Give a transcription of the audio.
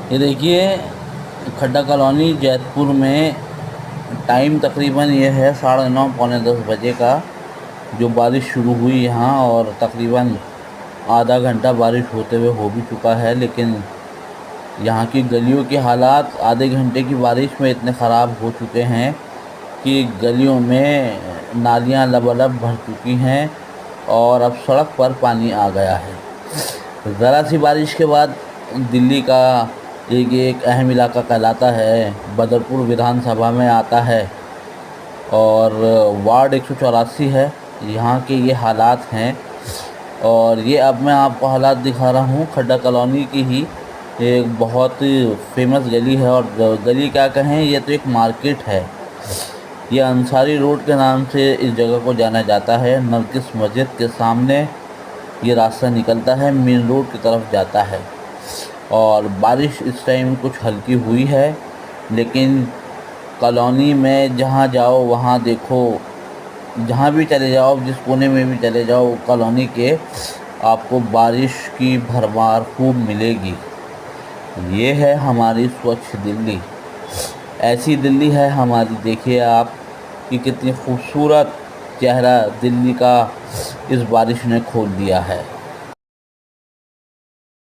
ये देखिए, खड्डा कॉलोनी जैतपुर में टाइम तकरीबन ये है 9:30 पौने 10 बजे का, जो बारिश शुरू हुई यहाँ, और तकरीबन आधा घंटा बारिश होते हुए हो भी चुका है। लेकिन यहाँ की गलियों के हालात आधे घंटे की बारिश में इतने ख़राब हो चुके हैं कि गलियों में नालियाँ लबालब भर चुकी हैं और अब सड़क पर पानी आ गया है। ज़रा सी बारिश के बाद दिल्ली का ये एक अहम इलाका कहलाता है, बदरपुर विधानसभा में आता है और वार्ड 184 है। यहाँ के ये हालात हैं, और ये अब मैं आपको हालात दिखा रहा हूँ खड्डा कॉलोनी की ही। एक बहुत फेमस गली है, और गली क्या कहें, ये तो एक मार्केट है। ये अंसारी रोड के नाम से इस जगह को जाना जाता है। नरगिस मस्जिद के सामने ये रास्ता निकलता है, मेन रोड की तरफ जाता है। और बारिश इस टाइम कुछ हल्की हुई है, लेकिन कॉलोनी में जहाँ जाओ वहाँ देखो, जहाँ भी चले जाओ, जिस कोने में भी चले जाओ कॉलोनी के, आपको बारिश की भरमार खूब मिलेगी। ये है हमारी स्वच्छ दिल्ली। ऐसी दिल्ली है हमारी। देखिए आप कि कितनी खूबसूरत चेहरा दिल्ली का इस बारिश ने खोल दिया है।